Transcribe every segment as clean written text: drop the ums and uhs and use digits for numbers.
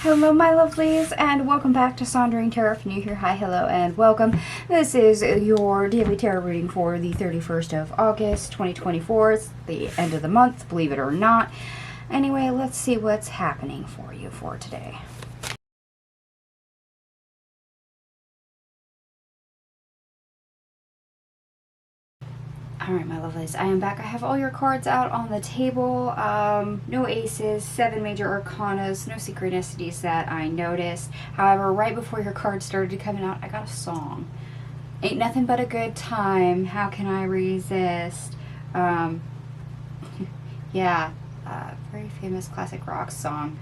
Hello my lovelies, and welcome back to Sondering Tarot. If you're new here, hi, hello, and welcome. This is your daily tarot reading for the 31st of August, 2024. It's the end of the month, believe it or not. Anyway, let's see what's happening for you for today. Alright, my lovelies, I am back. I have all your cards out on the table. No aces, 7 major arcanas, no synchronicities that I noticed. However, right before your cards started coming out, I got a song. Ain't nothing but a good time. How can I resist? Yeah, very famous classic rock song.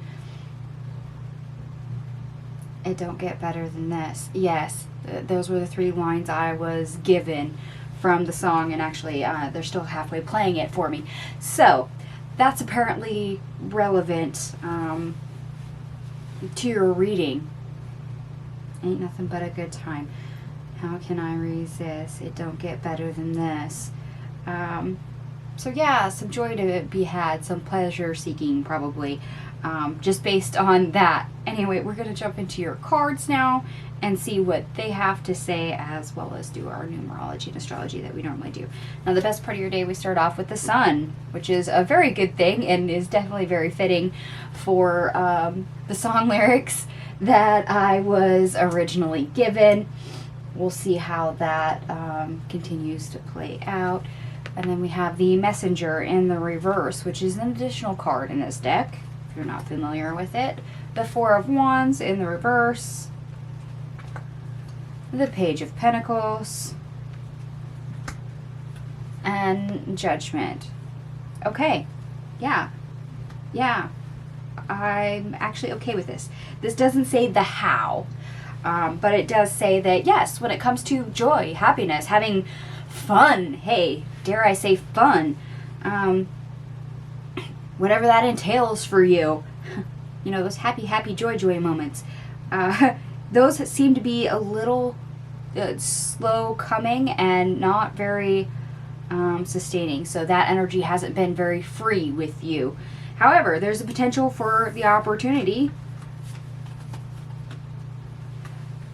It don't get better than this. Yes, those were the 3 lines I was given from the song, and actually they're still halfway playing it for me. So that's apparently relevant to your reading. Ain't nothing but a good time. How can I resist? It don't get better than this. So yeah, some joy to be had, some pleasure seeking probably, just based on that. Anyway, we're going to jump into your cards now and see what they have to say, as well as do our numerology and astrology that we normally do. Now, the best part of your day, we start off with the sun, which is a very good thing and is definitely very fitting for the song lyrics that I was originally given. We'll see how that continues to play out. And then we have the Messenger in the reverse, which is an additional card in this deck, if you're not familiar with it. The Four of Wands in the reverse. The Page of Pentacles. And Judgment. Okay. Yeah. I'm actually okay with this. This doesn't say the how, but it does say that, yes, when it comes to joy, happiness, having fun, hey, dare I say fun, whatever that entails for you, you know, those happy, joy moments, those seem to be a little slow coming and not very sustaining. So that energy hasn't been very free with you. However, there's a potential for the opportunity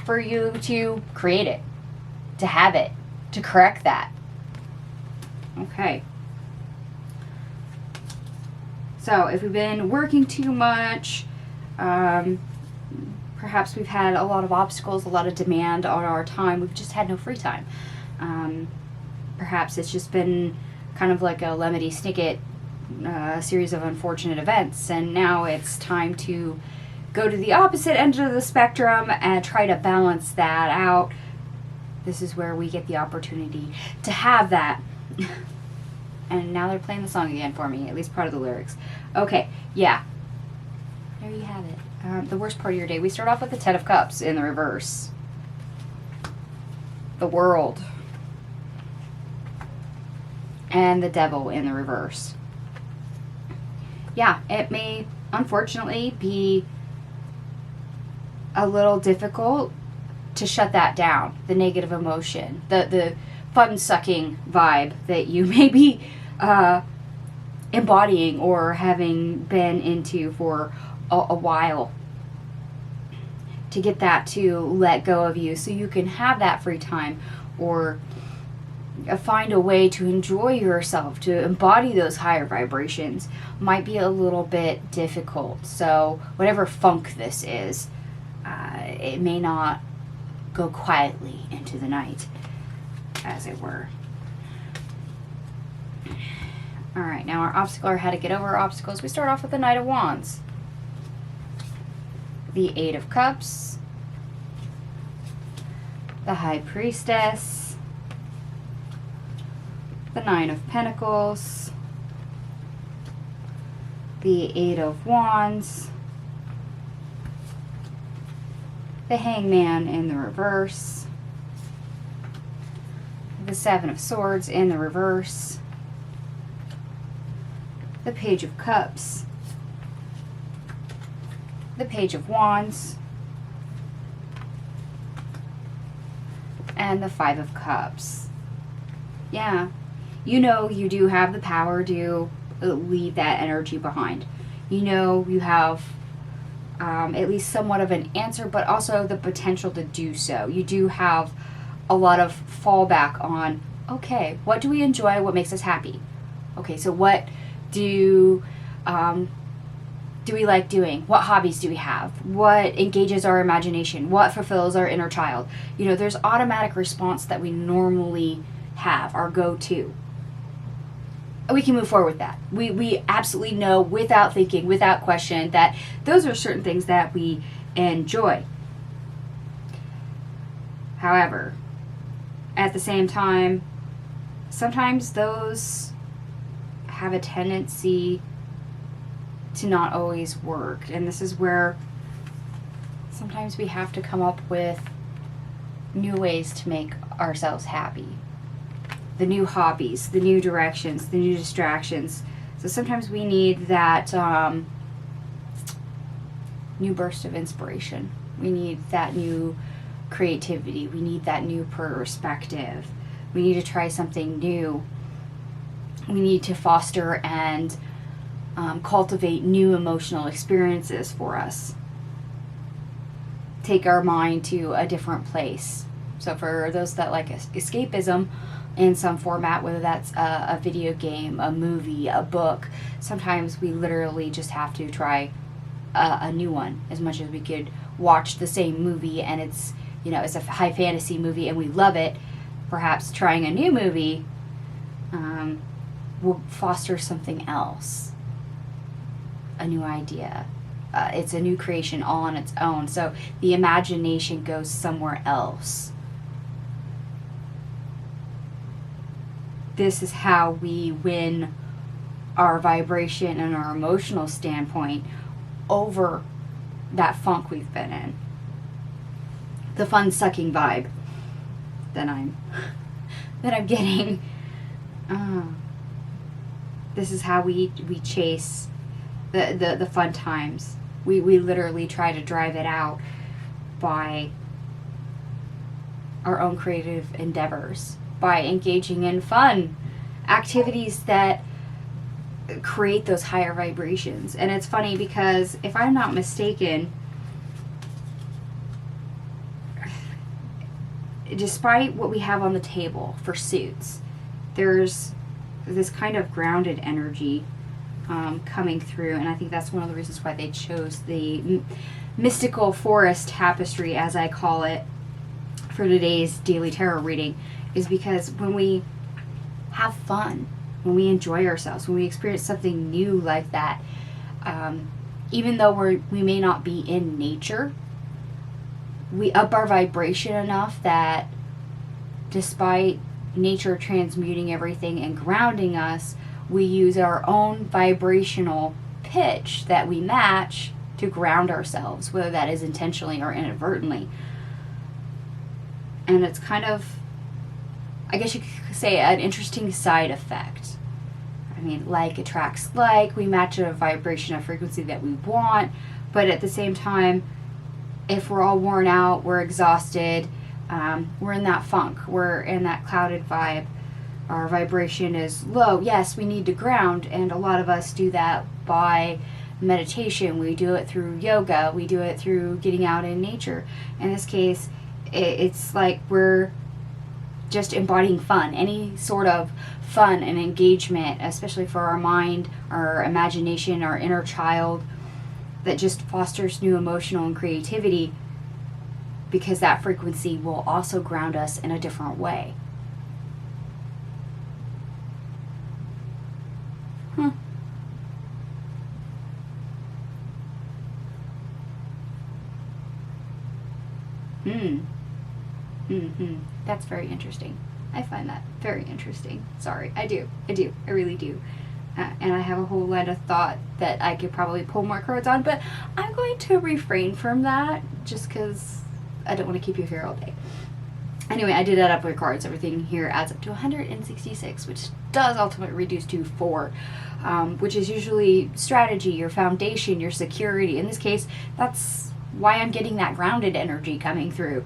for you to create it, to have it, to correct that. Okay. So if we've been working too much, perhaps we've had a lot of obstacles, a lot of demand on our time. We've just had no free time. Perhaps it's just been kind of like a lemony snicket series of unfortunate events, and now it's time to go to the opposite end of the spectrum and try to balance that out. This is where we get the opportunity to have that. And now they're playing the song again for me, at least part of the lyrics. Okay, yeah. There you have it. The worst part of your day. We start off with the Ten of Cups in the reverse. The World. And the Devil in the reverse. Yeah, it may unfortunately be a little difficult to shut that down, the negative emotion, the fun-sucking vibe that you may be embodying or having been into for a while, to get that to let go of you so you can have that free time, or find a way to enjoy yourself, to embody those higher vibrations, might be a little bit difficult. So whatever funk this is, it may not go quietly into the night, as it were. Alright, now our obstacle, or how to get over our obstacles. We start off with the Knight of Wands. The Eight of Cups. The High Priestess. The Nine of Pentacles. The Eight of Wands. The Hangman in the reverse. The Seven of Swords in the reverse. The Page of Cups. The Page of Wands. And the Five of Cups. Yeah, you know you do have the power to leave that energy behind. You know you have at least somewhat of an answer, but also the potential to do so. You do have a lot of fallback on, okay, what do we enjoy? What makes us happy? Okay, so what do we like doing? What hobbies do we have? What engages our imagination? What fulfills our inner child? You know, there's automatic response that we normally have, our go-to. We can move forward with that. We absolutely know without thinking, without question, that those are certain things that we enjoy. However, at the same time, sometimes those have a tendency to not always work. And this is where sometimes we have to come up with new ways to make ourselves happy. The new hobbies, the new directions, the new distractions. So sometimes we need that new burst of inspiration. We need that new creativity. We need that new perspective. We need to try something new. We need to foster and cultivate new emotional experiences for us. Take our mind to a different place. So for those that like escapism in some format, whether that's a video game, a movie, a book, sometimes we literally just have to try a new one. As much as we could watch the same movie and it's, you know, it's a high fantasy movie and we love it, perhaps trying a new movie will foster something else, a new idea. It's a new creation all on its own. So the imagination goes somewhere else. This is how we win our vibration and our emotional standpoint over that funk we've been in. The fun sucking vibe that I'm getting. This is how we chase the fun times. We literally try to drive it out by our own creative endeavors, by engaging in fun activities that create those higher vibrations. And it's funny because if I'm not mistaken, despite what we have on the table for suits, there's this kind of grounded energy coming through, and I think that's one of the reasons why they chose the mystical forest tapestry, as I call it, for today's daily tarot reading, is because when we have fun, when we enjoy ourselves, when we experience something new like that, even though we may not be in nature, we up our vibration enough that despite nature transmuting everything and grounding us, we use our own vibrational pitch that we match to ground ourselves, whether that is intentionally or inadvertently. And it's kind of, I guess you could say, an interesting side effect. I mean, like attracts like, we match a vibration, a frequency that we want, but at the same time, if we're all worn out, we're exhausted, we're in that funk, we're in that clouded vibe, our vibration is low. Yes, we need to ground, and a lot of us do that by meditation. We do it through yoga. We do it through getting out in nature. In this case, it's like we're just embodying fun, any sort of fun and engagement, especially for our mind, our imagination, our inner child, that just fosters new emotional and creativity, because that frequency will also ground us in a different way. That's very interesting. I find that very interesting. Sorry, I do. I really do. And I have a whole line of thought that I could probably pull more cards on, but I'm going to refrain from that just because I don't want to keep you here all day. Anyway, I did add up my cards. Everything here adds up to 166, which does ultimately reduce to 4, which is usually strategy, your foundation, your security. In this case, that's why I'm getting that grounded energy coming through.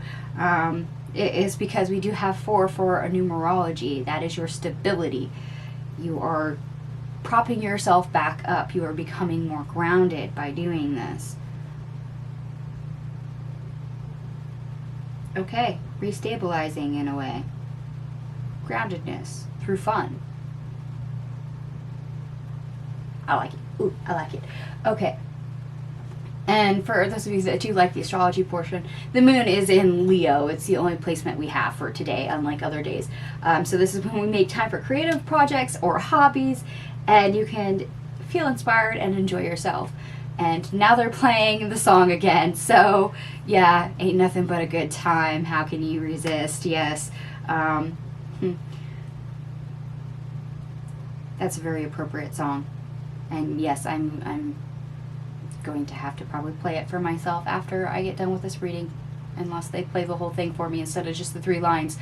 It is because we do have 4 for a numerology. That is your stability. You are propping yourself back up. You are becoming more grounded by doing this. Okay, restabilizing in a way. Groundedness through fun. I like it. Ooh, I like it. Okay. And for those of you that do like the astrology portion, the moon is in Leo. It's the only placement we have for today, unlike other days. So this is when we make time for creative projects or hobbies, and you can feel inspired and enjoy yourself. And now they're playing the song again. So yeah, ain't nothing but a good time. How can you resist? Yes. That's a very appropriate song. And yes, I'm going to have to probably play it for myself after I get done with this reading, unless they play the whole thing for me instead of just the 3 lines.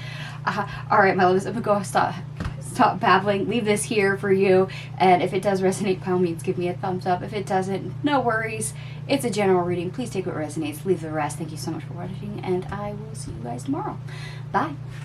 All right, my loves, I'm gonna go stop babbling, leave this here for you, and if it does resonate, by all means give me a thumbs up. If it doesn't, no worries. It's a general reading. Please take what resonates, leave the rest. Thank you so much for watching, and I will see you guys tomorrow. Bye.